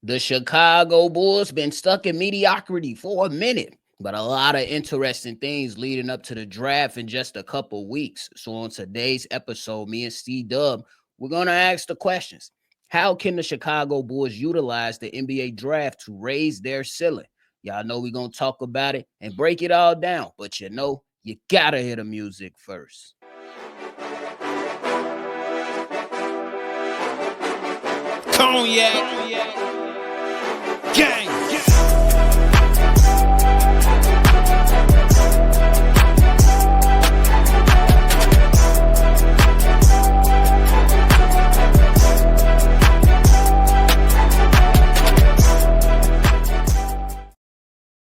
The Chicago Bulls been stuck in mediocrity for a minute, but a lot of interesting things leading up to the draft in just a couple weeks. So on today's episode, me and C Dub, we're gonna ask the questions. How can the Chicago Bulls utilize the NBA draft to raise their ceiling? Y'all know we're gonna talk about it and break it all down, but you gotta hear the music first. Cognac gang.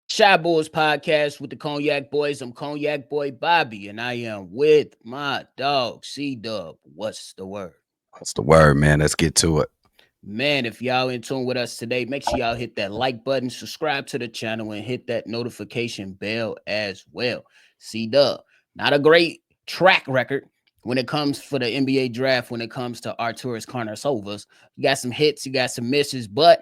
Shy Boys podcast with the Cognac Boys. I'm Cognac Boy Bobby, and I am with my dog C Dub. What's the word? What's the word, man? Let's get to it. Man, if y'all in tune with us today, make sure y'all hit that like button, subscribe to the channel, and hit that notification bell as well. C Dub, not a great track record when it comes for the NBA draft, when it comes to Arturas Karnisovas. You got some hits, you got some misses, but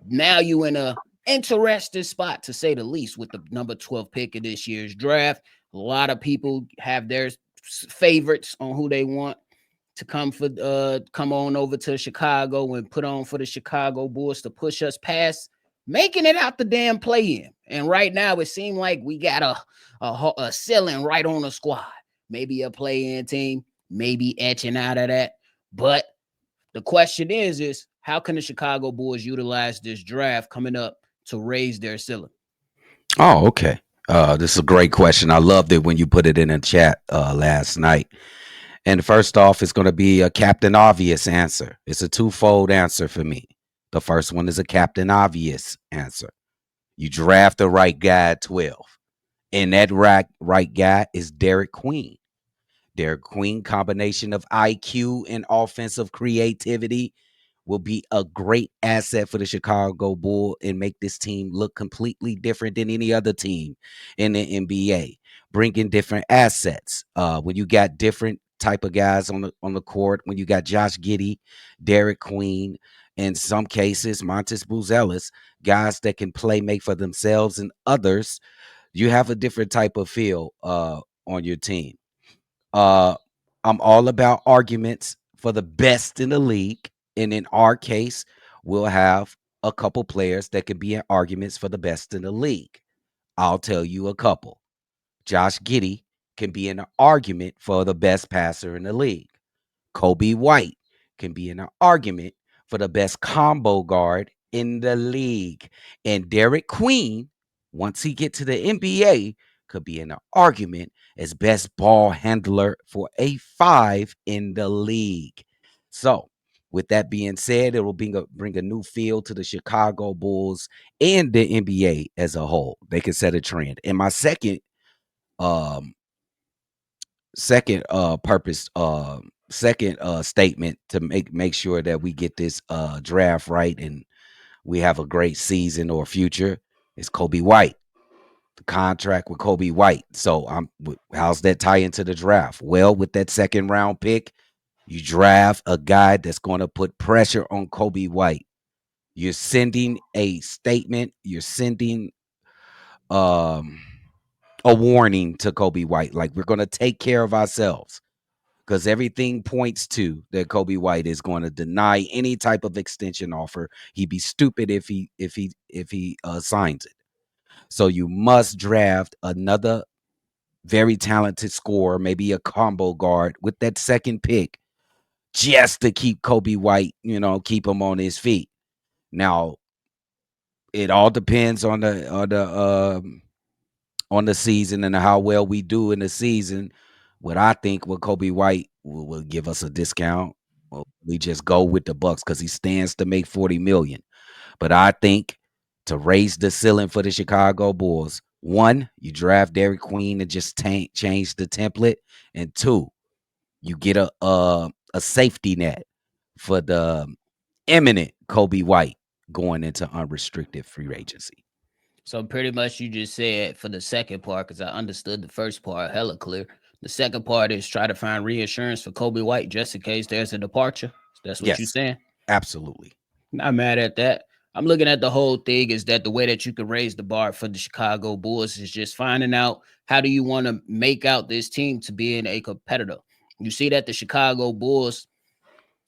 now you in a interesting spot to say the least with the number 12 pick of this year's draft. A lot of people have their favorites on who they want to come on over to Chicago and put on for the Chicago Bulls to push us past making it out the damn play-in. And right now it seemed like we got a ceiling right on the squad. Maybe a play-in team, maybe etching out of that. But the question is how can the Chicago Bulls utilize this draft coming up to raise their ceiling? Oh, okay. This is a great question. I loved it when you put it in the chat last night. And first off, it's going to be a Captain Obvious answer. It's a twofold answer for me. The first one is a Captain Obvious answer. You draft the right guy at 12. And that right guy is Derek Queen. Derek Queen, combination of IQ and offensive creativity, will be a great asset for the Chicago Bull and make this team look completely different than any other team in the NBA. Bringing different assets. When you got different type of guys on the court, when you got Josh Giddey, Derek Queen, in some cases Montes Buzelis, guys that can play make for themselves and others, you have a different type of feel on your team. Uh, I'm all about arguments for the best in the league. And in our case, we'll have a couple players that can be in arguments for the best in the league. I'll tell you a couple. Josh Giddey can be in an argument for the best passer in the league. Coby White can be in an argument for the best combo guard in the league. And Derek Queen, once he get to the NBA, could be in an argument as best ball handler for a 5 in the league. So, with that being said, it will bring a new feel to the Chicago Bulls and the NBA as a whole. They can set a trend. And my um purpose second statement to make sure that we get this draft right and we have a great season or future is Coby White, the contract with Coby White. So how's that tie into the draft? Well, with that second round pick, you draft a guy that's going to put pressure on Coby White. You're sending a statement, you're sending um a warning to Coby White, like we're going to take care of ourselves, because everything points to that Coby White is going to deny any type of extension offer. He'd be stupid if he signs it. So you must draft another very talented scorer, maybe a combo guard with that second pick, just to keep Coby White, keep him on his feet. Now, it all depends on the season and how well we do in the season. What I think what Coby White will give us a discount. We just go with the Bucks because he stands to make 40 million. But I think to raise the ceiling for the Chicago Bulls, one, you draft Derek Queen and just change the template, and two, you get a safety net for the imminent Coby White going into unrestricted free agency. So pretty much you just said for the second part, because I understood the first part hella clear. The second part is try to find reassurance for Coby White just in case there's a departure. That's what you're Yes, saying. absolutely. Not mad at that. I'm looking at the whole thing is that the way that you can raise the bar for the Chicago Bulls is just finding out how do you want to make out this team to being a competitor. You see that the Chicago Bulls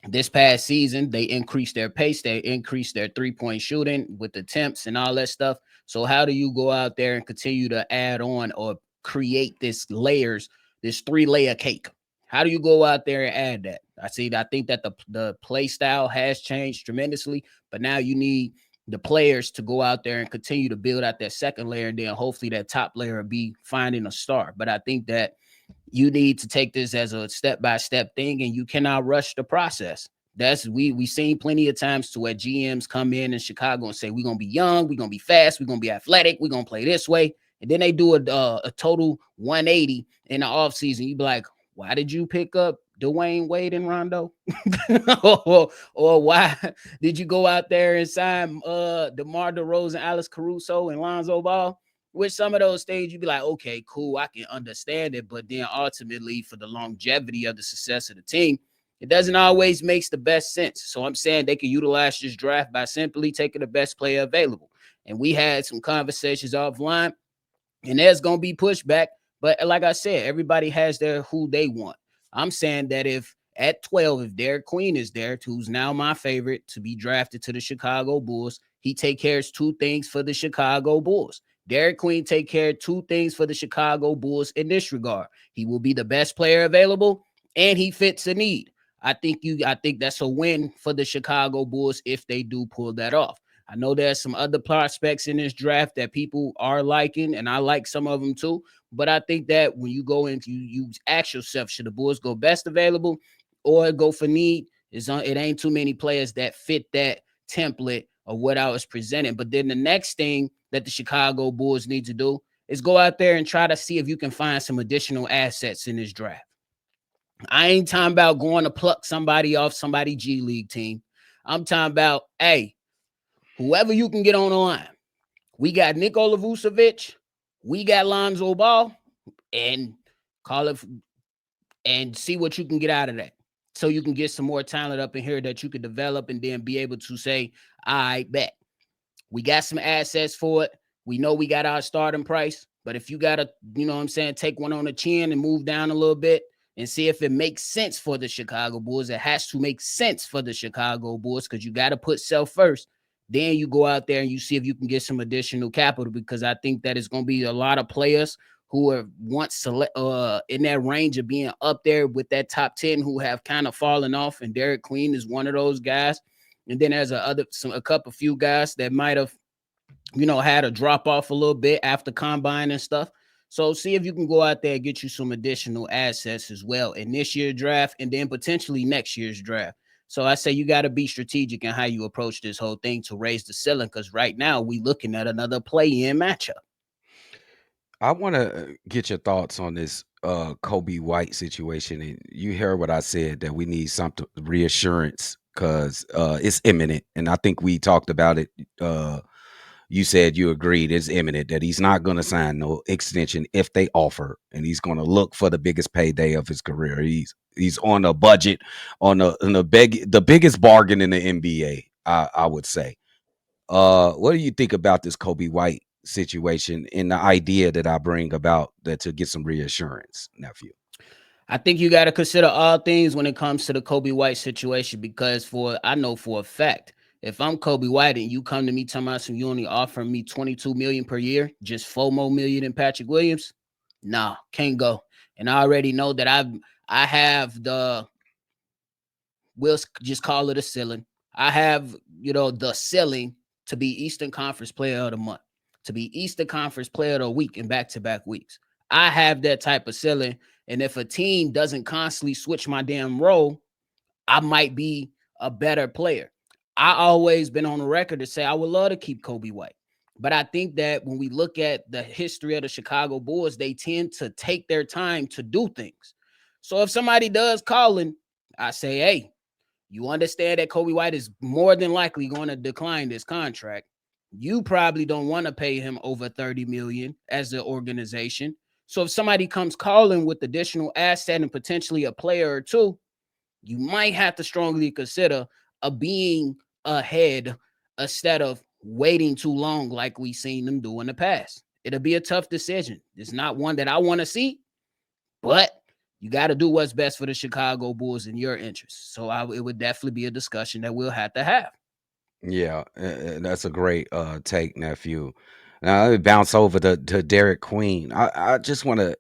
this past season, they increased their pace, they increased their three-point shooting with attempts and all that stuff. So how do you go out there and continue to add on or create this layers, this three-layer cake? How do you go out there and add that? I think that the play style has changed tremendously, but now you need the players to go out there and continue to build out that second layer, and then hopefully that top layer will be finding a star. But I think that you need to take this as a step-by-step thing, and you cannot rush the process. That's we seen plenty of times to where GMs come in Chicago and say we're gonna be young, we're gonna be fast, we're gonna be athletic, we're gonna play this way, and then they do a total 180 in the offseason. You be like, why did you pick up Dwayne Wade and Rondo? or why did you go out there and sign DeMar DeRozan, Alex Caruso, and Lonzo Ball? With some of those things, you'd be like, okay, cool, I can understand it. But then ultimately, for the longevity of the success of the team, it doesn't always make the best sense. So I'm saying they can utilize this draft by simply taking the best player available. And we had some conversations offline, and there's going to be pushback. But like I said, everybody has their who they want. I'm saying that if at 12, if Derek Queen is there, who's now my favorite to be drafted to the Chicago Bulls, he take care of two things for the Chicago Bulls. Derek Queen take care of two things for the Chicago Bulls in this regard. He will be the best player available, and he fits a need. I think that's a win for the Chicago Bulls if they do pull that off. I know there's some other prospects in this draft that people are liking, and I like some of them too. But I think that when you go into you ask yourself, should the Bulls go best available or go for need? It ain't too many players that fit that template of what I was presenting. But then the next thing that the Chicago Bulls need to do is go out there and try to see if you can find some additional assets in this draft. I ain't talking about going to pluck somebody off somebody G League team. I'm talking about, hey, whoever you can get on the line. We got Nikola Vucevic, we got Lonzo Ball, and call it and see what you can get out of that. So you can get some more talent up in here that you could develop and then be able to say, I bet. We got some assets for it. We know we got our starting price, but if you got to, you know what I'm saying, take one on the chin and move down a little bit and see if it makes sense for the Chicago Bulls. It has to make sense for the Chicago Bulls because you got to put self first. Then you go out there and you see if you can get some additional capital because I think that it's going to be a lot of players who are once in that range of being up there with that top 10 who have kind of fallen off. And Derek Queen is one of those guys. And then there's a few guys that might have, had a drop off a little bit after combine and stuff. So see if you can go out there and get you some additional assets as well in this year's draft and then potentially next year's draft. So I say you got to be strategic in how you approach this whole thing to raise the ceiling because right now we looking at another play-in matchup. I want to get your thoughts on this Coby White situation. And you heard what I said that we need some reassurance because it's imminent, and I think we talked about it. You said you agreed it's imminent that he's not going to sign no extension if they offer, and he's going to look for the biggest payday of his career. He's on a budget on the biggest bargain in the NBA. I would say. What do you think about this Coby White situation and the idea that I bring about that to get some reassurance, nephew? I think you got to consider all things when it comes to the Coby White situation because I know for a fact, if I'm Coby White and you come to me talking about you only offering me 22 million per year, just 4 more million than Patrick Williams, nah, can't go. And I already know that I have we'll just call it a ceiling. I have, the ceiling to be Eastern Conference Player of the Month, to be Eastern Conference Player of the Week in back-to-back weeks. I have that type of ceiling. And if a team doesn't constantly switch my damn role, I might be a better player. I always been on the record to say I would love to keep Coby White. But I think that when we look at the history of the Chicago Bulls, they tend to take their time to do things. So if somebody does calling, I say, hey, you understand that Coby White is more than likely going to decline this contract. You probably don't want to pay him over 30 million as an organization. So if somebody comes calling with additional asset and potentially a player or two, you might have to strongly consider being ahead instead of waiting too long like we seen them do in the past. It'll be a tough decision. It's not one that I want to see, but you got to do what's best for the Chicago Bulls in your interest. So it would definitely be a discussion that we'll have to have. Yeah, that's a great take, nephew. Now let me bounce over to Derek Queen. I just want to,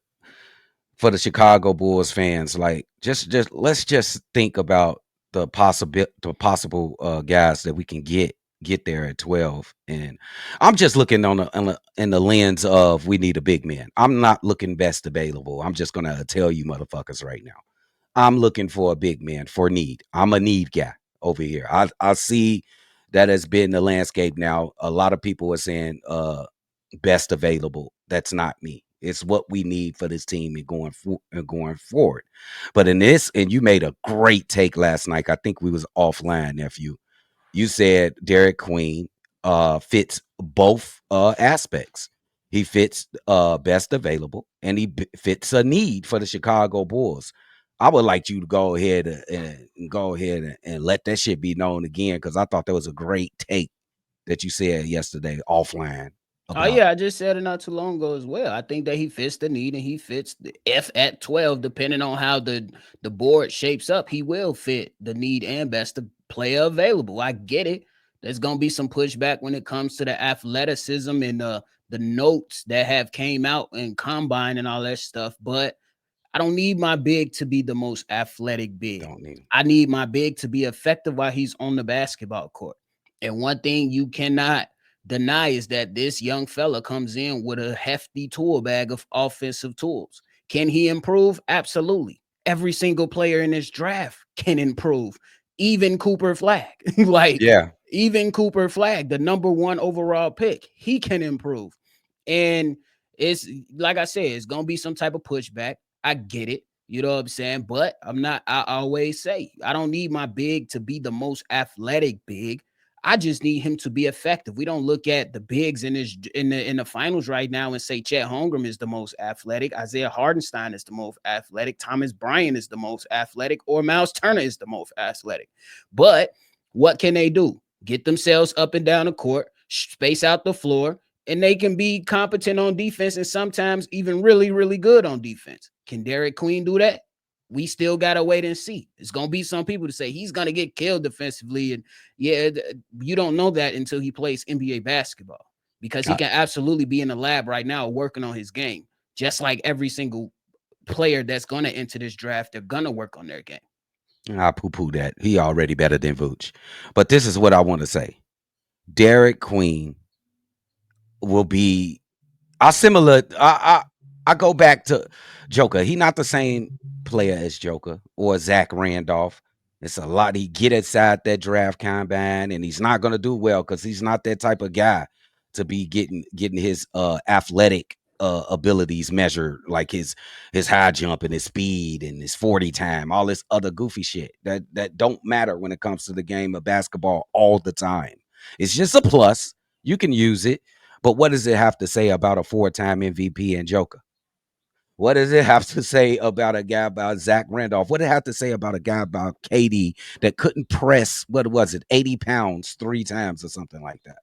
for the Chicago Bulls fans, like just let's just think about the possible guys that we can get there at 12. And I'm just looking in the lens of we need a big man. I'm not looking best available. I'm just gonna tell you motherfuckers right now. I'm looking for a big man for need. I'm a need guy over here. I see that has been the landscape now. A lot of people are saying best available. That's not me. It's what we need for this team and going forward. But in this, and you made a great take last night. I think we was offline, nephew. You said Derek Queen fits both aspects. He fits best available, and fits a need for the Chicago Bulls. I would like you to go ahead and go ahead and let that shit be known again, because I thought that was a great take that you said yesterday offline Oh about yeah, I just said it not too long ago as well. I think that he fits the need and he fits the F at 12, depending on how the board shapes up. He will fit the need and best player available. I get it. There's gonna be some pushback when it comes to the athleticism and the notes that have came out in combine and all that stuff. But I don't need my big to be the most athletic big. don't need him. I need my big to be effective while he's on the basketball court. And one thing you cannot deny is that this young fella comes in with a hefty tool bag of offensive tools. Can he improve? Absolutely. Every single player in this draft can improve. Even Cooper Flag. Like, Yeah, even Cooper Flag, the number one overall pick, he can improve. And it's like I said, it's gonna be some type of pushback. I get it. You know what I'm saying? But I always say, I don't need my big to be the most athletic big. I just need him to be effective. We don't look at the bigs in the finals right now and say Chet Holmgren is the most athletic, Isaiah Hardenstein is the most athletic, Thomas Bryant is the most athletic, or Miles Turner is the most athletic. But what can they do? Get themselves up and down the court, space out the floor, and they can be competent on defense and sometimes even really, really good on defense. Can Derek Queen do that? We still gotta wait and see. It's gonna be some people to say he's gonna get killed defensively, and yeah, you don't know that until he plays NBA basketball, because he I, can absolutely be in the lab right now working on his game, just like every single player that's gonna enter this draft. They're gonna work on their game. I poo poo that. He already better than Vooch. But this is what I want to say. Derek Queen will be I similar. I go back to Joker. He not the same player as Joker or Zach Randolph. It's a lot. He get inside that draft combine, and he's not gonna do well because he's not that type of guy to be getting his athletic abilities measured, like his high jump and his speed and his 40 time, all this other goofy shit that don't matter when it comes to the game of basketball all the time. It's just a plus. You can use it, but what does it have to say about a four-time MVP and Joker? What does it have to say about a guy about Zach Randolph? What does it have to say about a guy about KD that couldn't press, what was it, 80 pounds 3 times or something like that?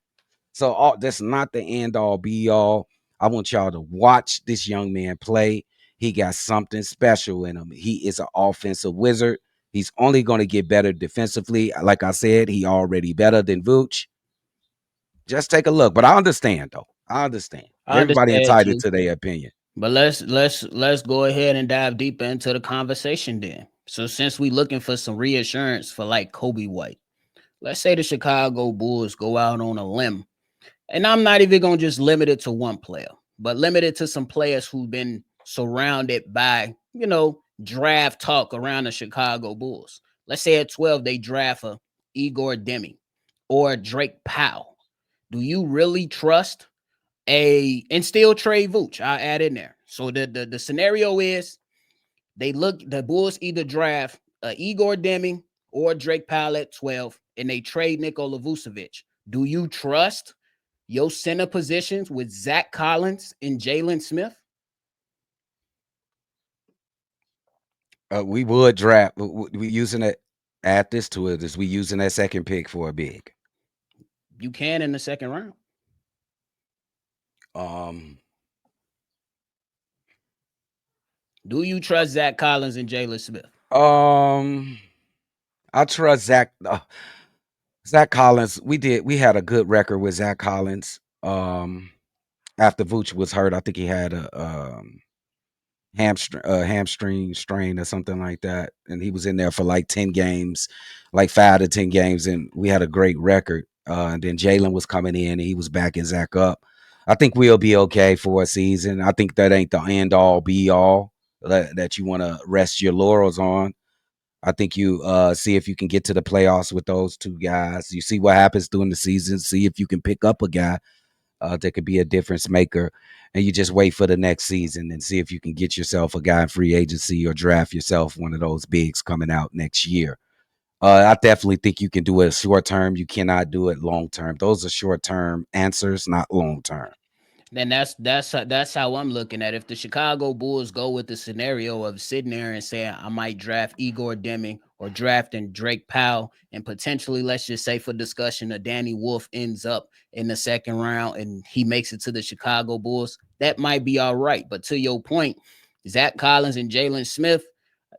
So that's not the end all be all. I want y'all to watch this young man play. He got something special in him. He is an offensive wizard. He's only going to get better defensively. Like I said, he already better than Vooch. Just take a look. But I understand though. I understand. I Everybody understand entitled too. to their opinion. But let's go ahead and dive deeper into the conversation then. So since we looking for some reassurance for like Coby White, let's say the Chicago Bulls go out on a limb, and I'm not even gonna just limit it to one player, but limit it to some players who've been surrounded by draft talk around the Chicago Bulls. Let's say at 12 they draft a Igor Deming or Drake Powell. Do you really trust and still trade Vooch? I add in there. So the scenario is the Bulls either draft Igor Deming or Drake Powell at 12, and they trade Nikola Vucevic. Do you trust your center positions with Zach Collins and Jalen Smith? We would draft. We using it. Add this to it. Is we using that second pick for a big? You can in the second round. Um, Do you trust Zach Collins and Jalen Smith? um, I trust Zach Collins. We had a good record with Zach Collins. After Vooch was hurt, I think he had a hamstring strain or something like that, and he was in there for like 10 games, like 5 to 10 games, and we had a great record. And then Jalen was coming in, and he was backing Zach up. I think we'll be okay for a season. I think that ain't the end all be all that you want to rest your laurels on. I think you see if you can get to the playoffs with those two guys. You see what happens during the season. See if you can pick up a guy that could be a difference maker, and you just wait for the next season and see if you can get yourself a guy in free agency or draft yourself one of those bigs coming out next year. I definitely think you can do it short term. You cannot do it long term. Those are short term answers, not long term. Then that's how I'm looking at it. If the Chicago Bulls go with the scenario of sitting there and saying I might draft Igor Deming or drafting Drake Powell and potentially, let's just say for discussion, a Danny Wolf ends up in the second round and he makes it to the Chicago Bulls, that might be all right. But to your point, Zach Collins and Jalen Smith,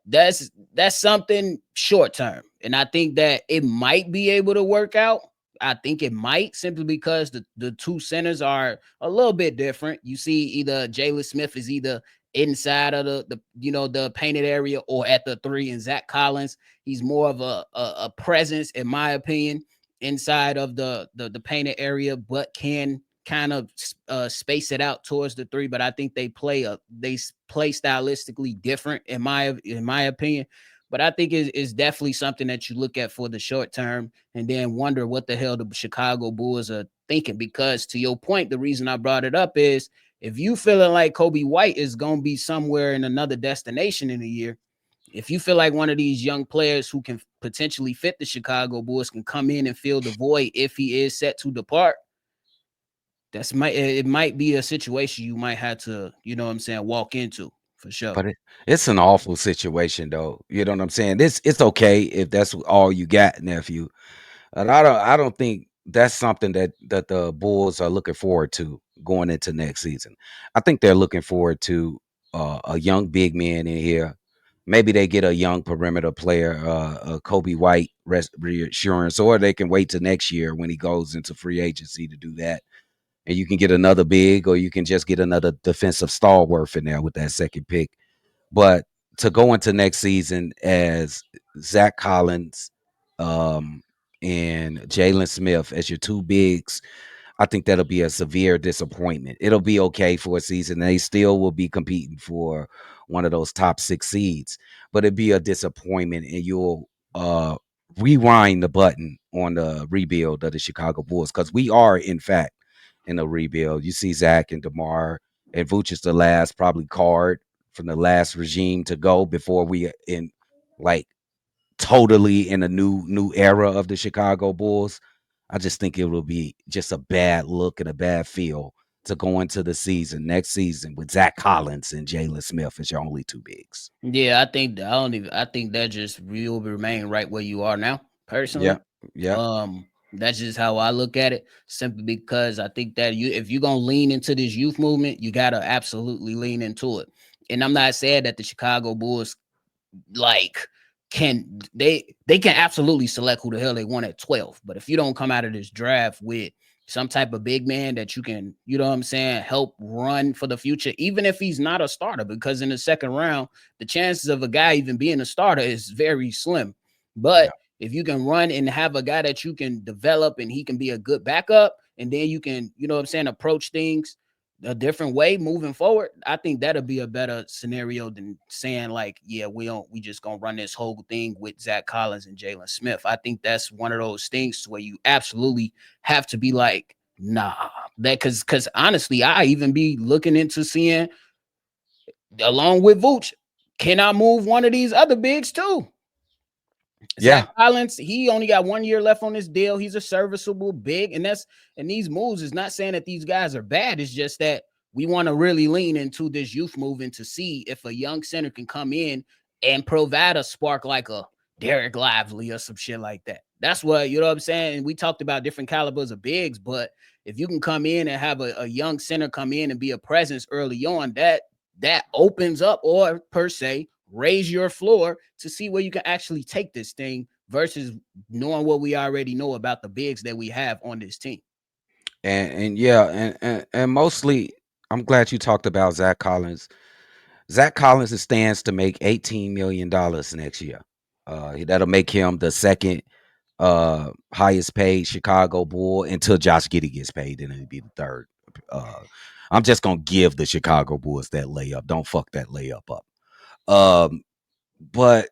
that's something short term, and I think that it might be able to work out. I think it might, simply because the two centers are a little bit different. You see, either Jalen Smith is either inside of the painted area or at the three, and Zach Collins, he's more of a presence, in my opinion, inside of the painted area, but can kind of space it out towards the three. But I think they play stylistically different, in my opinion. But I think it's definitely something that you look at for the short term and then wonder what the hell the Chicago Bulls are thinking. Because to your point, the reason I brought it up is if you feeling like Coby White is going to be somewhere in another destination in a year, if you feel like one of these young players who can potentially fit the Chicago Bulls can come in and fill the void if he is set to depart, it might be a situation you might have to, what I'm saying, walk into for sure. But it's an awful situation, though. You know what I'm saying? It's okay if that's all you got, nephew. And I don't think that's something that the Bulls are looking forward to going into next season. I think they're looking forward to a young big man in here. Maybe they get a young perimeter player, Coby White reassurance, or they can wait till next year when he goes into free agency to do that. And you can get another big, or you can just get another defensive stalwart in there with that second pick. But to go into next season as Zach Collins and Jalen Smith as your two bigs, I think that'll be a severe disappointment. It'll be okay for a season. They still will be competing for one of those top 6 seeds, but it'd be a disappointment, and you'll rewind the button on the rebuild of the Chicago Bulls because we are, in fact, in a rebuild. You see Zach and DeMar and Vooch is the last probably card from the last regime to go before we in like totally in a new era of the Chicago Bulls. I just think it will be just a bad look and a bad feel to go into the season next season with Zach Collins and Jalen Smith as your only two bigs. Yeah, I think that just will remain right where you are now, Yeah, personally. yeah, That's just how I look at it, simply because I think that if you're gonna lean into this youth movement, you gotta absolutely lean into it. And I'm not saying that the Chicago Bulls like they can absolutely select who the hell they want at 12. But if you don't come out of this draft with some type of big man that you can, what I'm saying, help run for the future, even if he's not a starter, because in the second round, the chances of a guy even being a starter is very slim. yeah, But if you can run and have a guy that you can develop and he can be a good backup, and then you can, what I'm saying, approach things a different way moving forward, I think that'll be a better scenario than saying like, yeah, we just gonna run this whole thing with Zach Collins and Jalen Smith. I think that's one of those things where you absolutely have to be like, nah, that because honestly, I even be looking into seeing along with Vooch, can I move one of these other bigs too? Zach yeah, Collins, he only got 1 year left on this deal. He's a serviceable big, and these moves is not saying that these guys are bad. It's just that we want to really lean into this youth movement to see if a young center can come in and provide a spark like a Derek Lively or some shit like that. That's what, you know what I'm saying? We talked about different calibers of bigs, but if you can come in and have a young center come in and be a presence early on, that opens up, or per se raise your floor to see where you can actually take this thing versus knowing what we already know about the bigs that we have on this team. And yeah, and mostly, I'm glad you talked about Zach Collins. Zach Collins stands to make $18 million next year. That'll make him the second highest paid Chicago Bull until Josh Giddey gets paid, and it'll be the third. Uh, I'm just gonna give the Chicago Bulls that layup. Don't fuck that layup up. But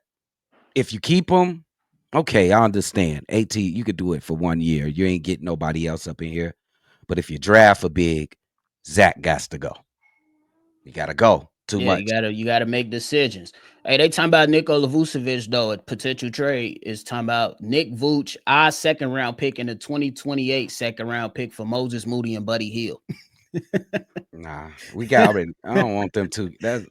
if you keep him, okay, I understand. AT, you could do it for 1 year. You ain't getting nobody else up in here. But if you draft a big, Zach got to go. You gotta go. Too Yeah, much. you gotta make decisions. Hey, they talking about Nikola Vucevic though. A potential trade is talking about Nick Vooch, our second round pick, and the 2028 second round pick for Moses Moody and Buddy Hield. Nah, we got already. I don't want them to. That's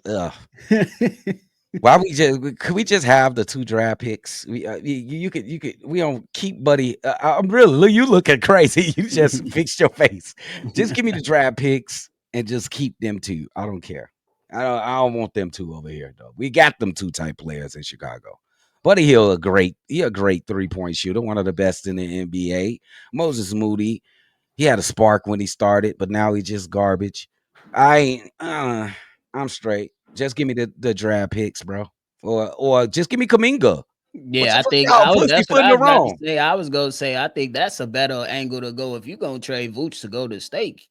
why we just could we just have the two draft picks? You could we don't keep Buddy. I'm really you looking crazy. You just fixed your face. Just give me the draft picks and just keep them two. I don't care. I don't want them two over here though. We got them two type players in Chicago. Buddy Hill a great 3-point shooter, one of the best in the NBA. Moses Moody, he had a spark when he started, but now he's just garbage. I ain't. I'm straight. Just give me the draft picks, bro, or just give me Kaminga. What Yeah, the I fuck think y'all I was. That's what pussyfooting I was about to around? say. I was gonna say. I think that's a better angle to go if you're gonna trade Vooch to go to State.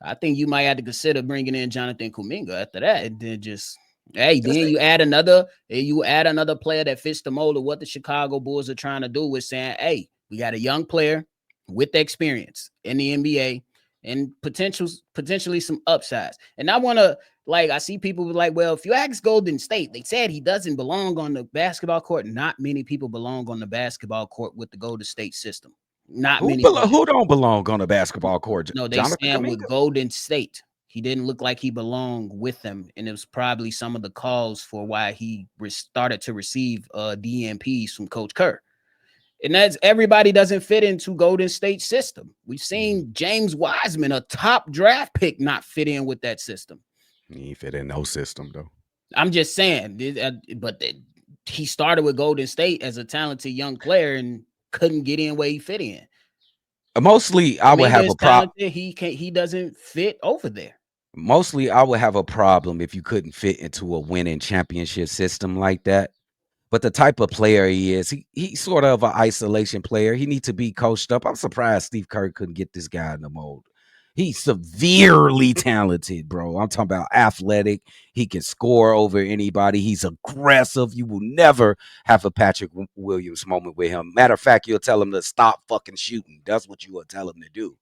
I think you might have to consider bringing in Jonathan Kuminga after that, and then just Just then you add another player that fits the mold of what the Chicago Bulls are trying to do with saying, hey, we got a young player with experience in the NBA and potentially some upsides. And I want to I see people like, well, if you ask Golden State, they said he doesn't belong on the basketball court. Not many people belong on the basketball court with the Golden State system. Not many players. who don't belong on the basketball court? No, they Jonathan stand with Kaminga. Golden State. He didn't look like he belonged with them, and it was probably some of the calls for why he started to receive DMPs from Coach Kerr. And that's everybody doesn't fit into Golden State system. We've Mm, seen James Wiseman, a top draft pick, not fit in with that system. he ain't fit in no system though. I'm just saying, he started with Golden State as a talented young player and couldn't get in where he fit in. Mostly, I would Kaminga have is a prop. talented. He doesn't fit over there. Mostly, I would have a problem if you couldn't fit into a winning championship system like that. But the type of player he is, he's sort of an isolation player. He needs to be coached up. I'm surprised Steve Kerr couldn't get this guy in the mold. He's severely talented, bro. I'm talking about athletic. He can score over anybody. He's aggressive. You will never have a Patrick Williams moment with him. Matter of fact, you'll tell him to stop fucking shooting. That's what you will tell him to do.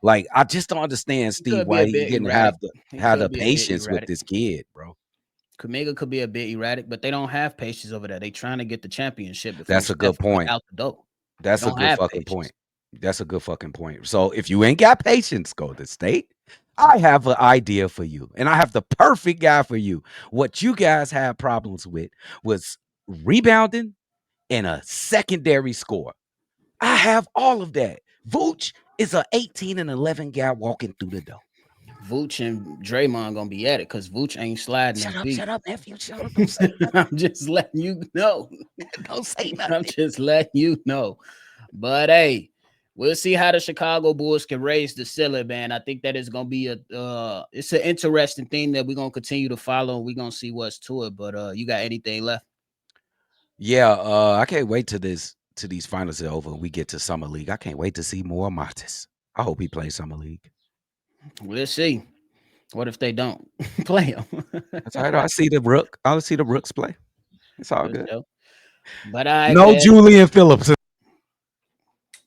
Like, I just don't understand, He Steve, could be why a he bit didn't erratic. He have the could be a bit patience with erratic. this kid, bro. Kaminga could be a bit erratic, but they don't have patience over there. They trying to get the championship before That's a good Steph Curry point. out the door. They That's a don't good have fucking patience. point. That's a good fucking point. So if you ain't got patience, Golden State, I have an idea for you, and I have the perfect guy for you. What you guys had problems with was rebounding and a secondary score. I have all of that. Vooch is a 18 and 11 guy walking through the door. Vooch and Draymond gonna be at it because Vooch ain't sliding them feet. Shut up, nephew. Shut up. Don't say I'm nothing. just letting you know. Don't say I'm nothing. just letting you know. But hey, we'll see how the Chicago Bulls can raise the ceiling, man. I think that is gonna be it's an interesting thing that we're gonna continue to follow. We're gonna see what's to it. But you got anything left? Yeah, I can't wait to these finals are over and we get to summer league. I can't wait to see more Martis. I hope he plays summer league. We'll see. What if they don't play them? That's all right. I see the rook. I'll see the rooks play. It's all good. But all right, No man. Julian Phillips.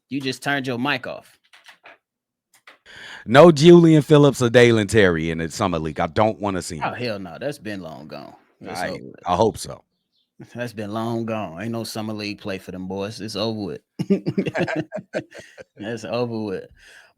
You just turned your mic off. No Julian Phillips or Dalen Terry in the summer league. I don't want to see Oh him. hell no, that's been long gone. That's over with. I hope so. That's been long gone. Ain't no summer league play for them boys. It's over with. That's over with.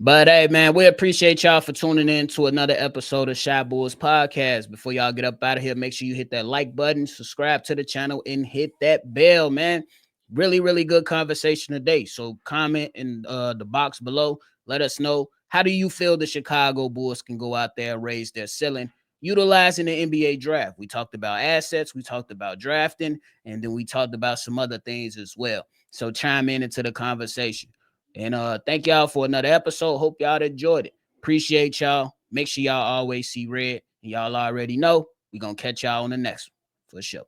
But hey, man, we appreciate y'all for tuning in to another episode of Shy Bulls Podcast. Before y'all get up out of here, make sure you hit that like button, subscribe to the channel, and hit that bell, man. Really good conversation today. So comment in the box below. Let us know, how do you feel the Chicago Bulls can go out there and raise their ceiling utilizing the NBA draft? We talked about assets, we talked about drafting, and then we talked about some other things as well. So chime in into the conversation. And thank y'all for another episode. Hope y'all enjoyed it. Appreciate y'all. Make sure y'all always see red. And y'all already know we're gonna catch y'all on the next one for sure.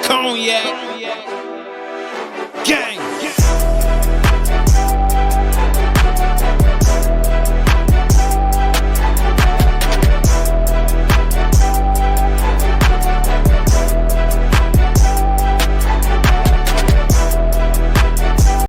Cognac gang.